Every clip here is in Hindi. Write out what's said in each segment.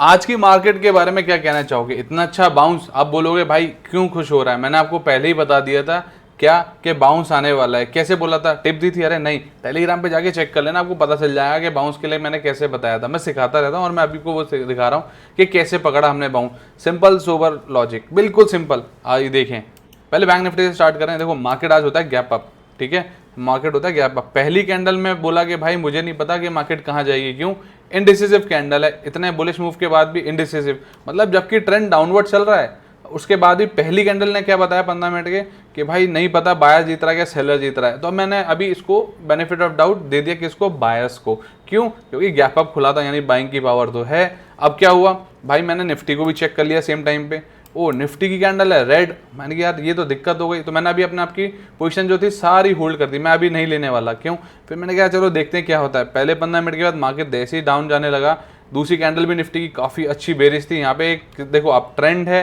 आज की मार्केट के बारे में क्या कहना चाहोगे? इतना अच्छा बाउंस, आप बोलोगे भाई क्यों खुश हो रहा है? मैंने आपको पहले ही बता दिया था क्या कि बाउंस आने वाला है। कैसे बोला था? टिप दी थी? अरे नहीं, टेलीग्राम पे जाके चेक कर लेना, आपको पता चल जाएगा कि बाउंस के लिए मैंने कैसे बताया था। मैं सिखाता रहता हूँ और मैं अभी को वो दिखा रहा हूँ कि कैसे पकड़ा हमने बाउंस। सिंपल सोबर लॉजिक, बिल्कुल सिंपल। आइए देखें, पहले बैंक निफ्टी से स्टार्ट करें। देखो मार्केट आज होता है गैप अप, ठीक है, मार्केट होता है गैप अप। पहली कैंडल में बोला कि भाई मुझे नहीं पता कि मार्केट कहाँ जाएगी, क्यों? इनडिसिसिव कैंडल है, इतने बुलिश मूव के बाद भी इनडिसिसिव, मतलब जबकि ट्रेंड डाउनवर्ड चल रहा है उसके बाद भी पहली कैंडल ने क्या बताया 15 मिनट के कि भाई नहीं पता बायर जीत रहा है क्या सेलर जीत रहा है। तो मैंने अभी इसको बेनिफिट ऑफ डाउट दे दिया किसको? बायर्स को। क्यों? क्योंकि गैप अप खुला था, यानी बाइंग की पावर तो है। अब क्या हुआ भाई, मैंने निफ्टी को भी चेक कर लिया सेम टाइम पे, ओ निफ्टी की कैंडल है रेड। मैंने कहा यार ये तो दिक्कत हो गई, तो मैंने अभी अपने आपकी पोजीशन जो थी सारी होल्ड कर दी, मैं अभी नहीं लेने वाला। क्यों? फिर मैंने कहा चलो देखते हैं क्या होता है। पहले 15 मिनट के बाद मार्केट जैसे ही डाउन जाने लगा, दूसरी कैंडल भी निफ्टी की काफ़ी अच्छी बेरिश थी। यहाँ पे एक देखो आप ट्रेंड है,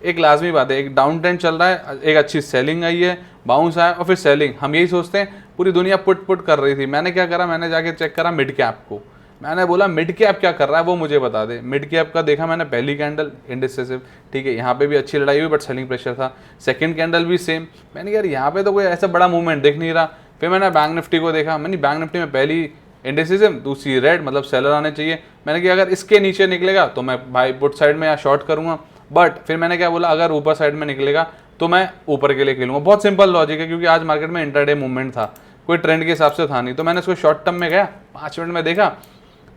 एक लाजमी बात है, एक डाउन ट्रेंड चल रहा है, एक अच्छी सेलिंग आई है, बाउंस आया और फिर सेलिंग। हम यही सोचते हैं, पूरी दुनिया पुट पुट कर रही थी। मैंने क्या करा, मैंने जाके चेक करा मिड कैप को। मैंने बोला मिड कैप क्या कर रहा है वो मुझे बता दे। मिड कैप का देखा मैंने, पहली कैंडल इंडिसिसिव, ठीक है, यहाँ पे भी अच्छी लड़ाई हुई बट सेलिंग प्रेशर था। सेकंड कैंडल भी सेम। मैंने यार यहाँ पे तो कोई ऐसा बड़ा मूवमेंट दिख नहीं रहा। फिर मैंने बैंक निफ्टी को देखा, मैंने बैंक निफ्टी में पहली इंडिसिसिव, दूसरी रेड, मतलब सेलर आने चाहिए। मैंने कहा अगर इसके नीचे निकलेगा तो मैं भाई पुट साइड में या शॉर्ट करूँगा, बट फिर मैंने क्या बोला, अगर ऊपर साइड में निकलेगा तो मैं ऊपर के लिए खेलूंगा। बहुत सिंपल लॉजिक है, क्योंकि आज मार्केट में इंटरडे मूवमेंट था, कोई ट्रेंड के हिसाब से था नहीं। तो मैंने इसको शॉर्ट टर्म में गया, 5 मिनट में देखा,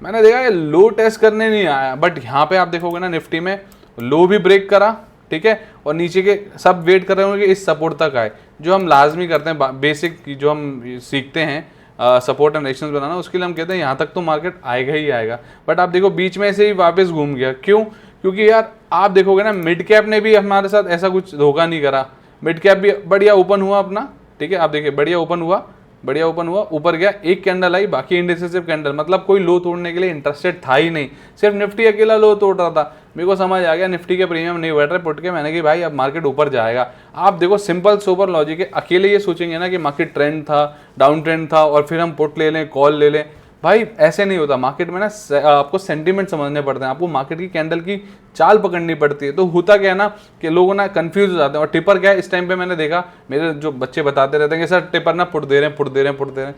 मैंने देखा ये लो टेस्ट करने नहीं आया, बट यहाँ पे आप देखोगे ना निफ्टी में लो भी ब्रेक करा, ठीक है, और नीचे के सब वेट कर रहे होंगे कि इस सपोर्ट तक आए, जो हम लाजमी करते हैं, बेसिक जो हम सीखते हैं सपोर्ट एंड रेजिस्टेंस बनाना, उसके लिए हम कहते हैं यहाँ तक तो मार्केट आएगा ही आएगा। बट आप देखो बीच में से ही वापस घूम गया। क्यों? क्योंकि यार आप देखोगे ना मिड कैप ने भी हमारे साथ ऐसा कुछ धोखा नहीं करा। मिड कैप भी बढ़िया ओपन हुआ अपना, ठीक है, आप देखिए बढ़िया ओपन हुआ, बढ़िया ओपन हुआ, ऊपर गया, एक कैंडल आई, बाकी इंडिसिसिव कैंडल, मतलब कोई लो तोड़ने के लिए इंटरेस्टेड था ही नहीं, सिर्फ निफ्टी अकेला लो तोड़ रहा था। मेरे को समझ आ गया निफ्टी के प्रीमियम नहीं बैठ रहे पुट के। मैंने कहा भाई अब मार्केट ऊपर जाएगा। आप देखो सिंपल सोबर लॉजिक है, अकेले ये सोचेंगे ना कि मार्केट ट्रेंड था, डाउन ट्रेंड था और फिर हम पुट ले लें, कॉल ले लें, भाई ऐसे नहीं होता। मार्केट में ना आपको सेंटीमेंट समझने पड़ते हैं, आपको मार्केट की कैंडल की चाल पकड़नी पड़ती है। तो होता क्या है ना कि लोग ना कंफ्यूज हो जाते हैं। और टिपर क्या है, इस टाइम पे मैंने देखा मेरे जो बच्चे बताते रहते हैं कि सर टिपर ना पुट दे रहे हैं, पुट दे रहे हैं, पुट दे रहे हैं।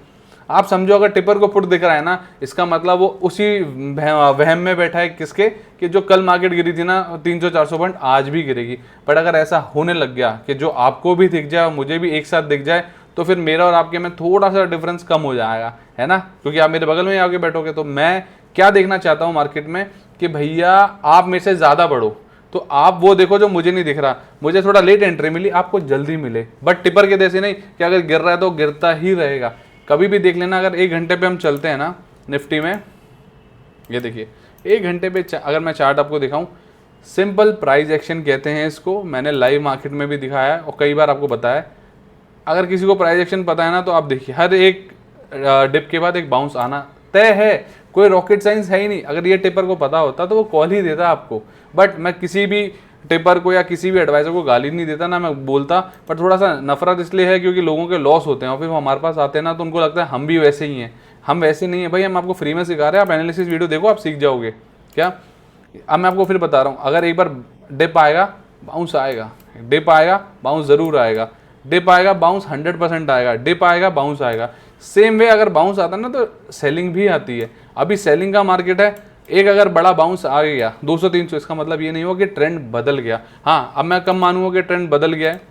आप समझो अगर टिपर को पुट दिख रहा है ना, इसका मतलब वो उसी वहम में बैठा है किसके, कि जो कल मार्केट गिरी थी ना 300-400 पॉइंट, आज भी गिरेगी। बट अगर ऐसा होने लग गया कि जो आपको भी दिख जाए और मुझे भी एक साथ दिख जाए, तो फिर मेरा और आपके में थोड़ा सा डिफरेंस कम हो जाएगा, है ना, क्योंकि आप मेरे बगल में आके बैठोगे। तो मैं क्या देखना चाहता हूँ मार्केट में कि भैया आप मेरे से ज़्यादा बढ़ो, तो आप वो देखो जो मुझे नहीं दिख रहा। मुझे थोड़ा लेट एंट्री मिली, आपको जल्दी मिले, बट टिपर के जैसे नहीं कि अगर गिर रहा है तो गिरता ही रहेगा। कभी भी देख लेना, अगर 1 घंटे पे हम चलते हैं ना निफ्टी में, ये देखिए 1 घंटे पे अगर मैं चार्ट आपको दिखाऊं, सिंपल प्राइस एक्शन कहते हैं इसको। मैंने लाइव मार्केट में भी दिखाया है और कई बार आपको बताया। अगर किसी को प्राइस एक्शन पता है ना, तो आप देखिए हर एक डिप के बाद एक बाउंस आना तय है, कोई रॉकेट साइंस है ही नहीं। अगर ये टिपर को पता होता तो वो कॉल ही देता आपको। बट मैं किसी भी टिपर को या किसी भी एडवाइजर को गाली नहीं देता ना, मैं बोलता, पर थोड़ा सा नफरत इसलिए है क्योंकि लोगों के लॉस होते हैं और फिर वो हमारे पास आते हैं ना, तो उनको लगता है हम भी वैसे ही हैं। हम वैसे नहीं है भाई, हम आपको फ्री में सिखा रहे हैं, आप एनालिसिस वीडियो देखो, आप सीख जाओगे। क्या अब मैं आपको फिर बता रहा हूँ, अगर एक बार डिप आएगा बाउंस आएगा, डिप आएगा बाउंस ज़रूर आएगा, डिप आएगा बाउंस 100% आएगा, डिप आएगा बाउंस आएगा। सेम वे अगर बाउंस आता है ना तो सेलिंग भी आती है। अभी सेलिंग का मार्केट है, एक अगर बड़ा बाउंस आ गया 200-300, इसका मतलब ये नहीं होगा कि ट्रेंड बदल गया। हाँ, अब मैं कब मानूंगा कि ट्रेंड बदल गया है,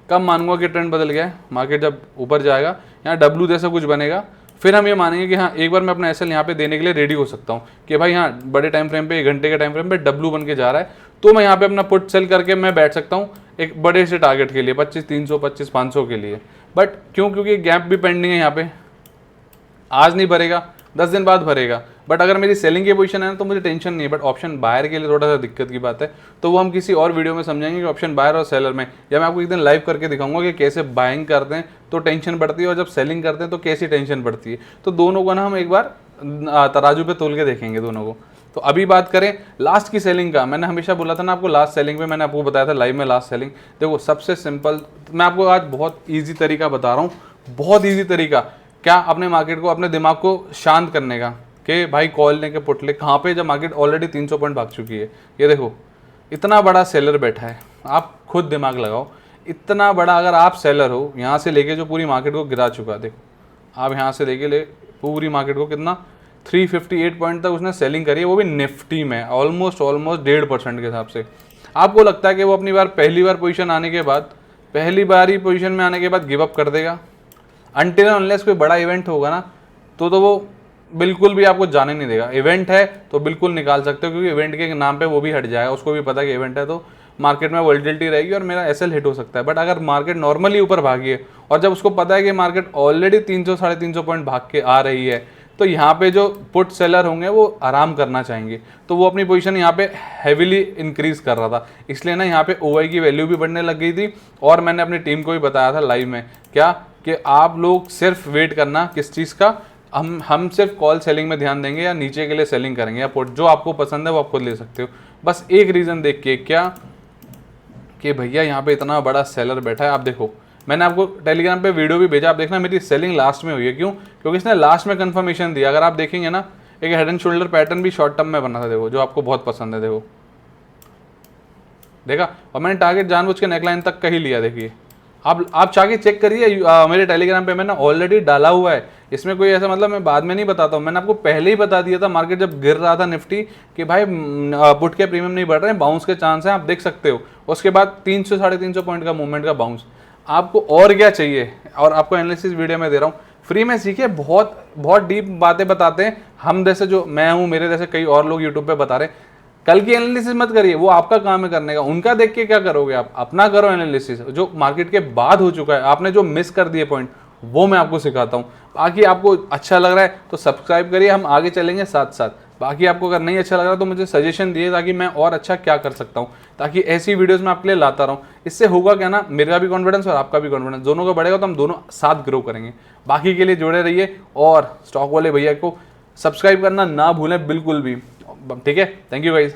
कब मानूंगा कि ट्रेंड बदल गया है? मार्केट जब ऊपर जाएगा, यहाँ डब्लू जैसा कुछ बनेगा, फिर हम ये मानेंगे कि हाँ एक बार मैं अपना एसएल यहाँ पे देने के लिए रेडी हो सकता हूँ कि भाई हाँ बड़े टाइम फ्रेम पे, 1 घंटे के टाइम फ्रेम पे डब्लू बन के जा रहा है, तो मैं यहाँ पे अपना पुट सेल करके मैं बैठ सकता हूँ एक बड़े से टारगेट के लिए, 25-300, 25-500 के लिए। बट क्यों? क्योंकि गैप भी पेंडिंग है यहाँ पे, आज नहीं भरेगा, 10 दिन बाद भरेगा। बट अगर मेरी सेलिंग की पोजीशन है ना तो मुझे टेंशन नहीं है। बट ऑप्शन बायर के लिए थोड़ा सा दिक्कत की बात है, तो वो हम किसी और वीडियो में समझेंगे कि ऑप्शन बायर और सेलर में, या मैं आपको एक दिन लाइव करके दिखाऊंगा कि कैसे बाइंग करते हैं तो टेंशन बढ़ती है और जब सेलिंग करते हैं तो कैसी टेंशन बढ़ती है। तो दोनों को ना हम एक बार तराजू पे तोल के देखेंगे दोनों को। तो अभी बात करें लास्ट की सेलिंग का, मैंने हमेशा बोला था ना आपको, लास्ट सेलिंग पे मैंने आपको बताया था लाइव में लास्ट सेलिंग। देखो सबसे सिंपल, मैं आपको आज बहुत ईजी तरीका बता रहा हूँ, बहुत ईजी तरीका, क्या अपने मार्केट को, अपने दिमाग को शांत करने का। कि भाई कॉल लेके पुट ले, कहाँ पे, जब मार्केट ऑलरेडी 300 पॉइंट भाग चुकी है। ये देखो इतना बड़ा सेलर बैठा है, आप खुद दिमाग लगाओ, इतना बड़ा अगर आप सेलर हो, यहाँ से लेके जो पूरी मार्केट को गिरा चुका, देखो आप यहाँ से लेके ले पूरी मार्केट को कितना 358 पॉइंट तक उसने सेलिंग करी है, वो भी निफ्टी में ऑलमोस्ट 1.5% के हिसाब से। आपको लगता है कि वो अपनी पहली बार पोजीशन आने के बाद, पहली बार ही पोजीशन में आने के बाद गिव अप कर देगा? अनटिल अनलेस कोई बड़ा इवेंट होगा ना, तो वो बिल्कुल भी आपको जाने नहीं देगा। इवेंट है तो बिल्कुल निकाल सकते हो, क्योंकि इवेंट के नाम पे वो भी हट जाएगा, उसको भी पता है कि इवेंट है तो मार्केट में वोलेटिलिटी रहेगी और मेरा एसएल हिट हो सकता है। बट अगर मार्केट नॉर्मली ऊपर भागी है और जब उसको पता है कि मार्केट ऑलरेडी 300 साढ़े 300 पॉइंट भाग के आ रही है, तो यहाँ पे जो पुट सेलर होंगे वो आराम करना चाहेंगे। तो वो अपनी पोजीशन यहाँ पे हैविली इंक्रीज कर रहा था, इसलिए ना यहाँ पे ओआई की वैल्यू भी बढ़ने लग गई थी। और मैंने अपनी टीम को भी बताया था लाइव में, क्या कि आप लोग सिर्फ वेट करना किस चीज़ का, हम सिर्फ कॉल सेलिंग में ध्यान देंगे या नीचे के लिए सेलिंग करेंगे, या पुट जो आपको पसंद है वो आप खुद ले सकते हो। बस एक रीज़न देख के, क्या कि भैया यहाँ पे इतना बड़ा सेलर बैठा है। आप देखो मैंने आपको टेलीग्राम पे वीडियो भी भेजा, आप देखना मेरी सेलिंग लास्ट में हुई है। क्यों? क्योंकि इसने लास्ट में कंफर्मेशन दिया। अगर आप देखेंगे ना, एक हेड एंड शोल्डर पैटर्न भी शॉर्ट टर्म में बना था, देखो जो आपको बहुत पसंद है, देखो देखा। और मैंने टारगेट जानबूझ के नेकलाइन तक का ही लिया। देखिए आप चाह के चेक करिए, मेरे टेलीग्राम पे मैंने ऑलरेडी डाला हुआ है। इसमें कोई ऐसा मतलब मैं बाद में नहीं बताता हूँ, मैंने आपको पहले ही बता दिया था मार्केट जब गिर रहा था निफ्टी कि भाई पुट के प्रीमियम नहीं बढ़ रहे हैं, बाउंस के चांस हैं, आप देख सकते हो। उसके बाद 300 साढ़े 300 पॉइंट का मूवमेंट का बाउंस। आपको और क्या चाहिए? और आपको एनालिसिस वीडियो में दे रहा हूँ, फ्री में सीखिए। बहुत बहुत डीप बातें बताते हैं हम जैसे, जो मैं हूँ, मेरे जैसे कई और लोग यूट्यूब पे बता रहे हैं। कल की एनालिसिस मत करिए, वो आपका काम है करने का, उनका देख के क्या करोगे आप? अपना करो एनालिसिस। जो मार्केट के बाद हो चुका है, आपने जो मिस कर दिए पॉइंट, वो मैं आपको सिखाता हूँ। बाकी आपको अच्छा लग रहा है तो सब्सक्राइब करिए, हम आगे चलेंगे साथ साथ। बाकी आपको अगर नहीं अच्छा लग रहा तो मुझे सजेशन दिए, ताकि मैं और अच्छा क्या कर सकता हूँ, ताकि ऐसी वीडियोस मैं आपके लिए लाता रहूँ। इससे होगा क्या ना, मेरा भी कॉन्फिडेंस और आपका भी कॉन्फिडेंस दोनों का बढ़ेगा, तो हम दोनों साथ ग्रो करेंगे। बाकी के लिए जुड़े रहिए और स्टॉक वाले भैया को सब्सक्राइब करना ना भूलें बिल्कुल भी, ठीक है? Thank you guys.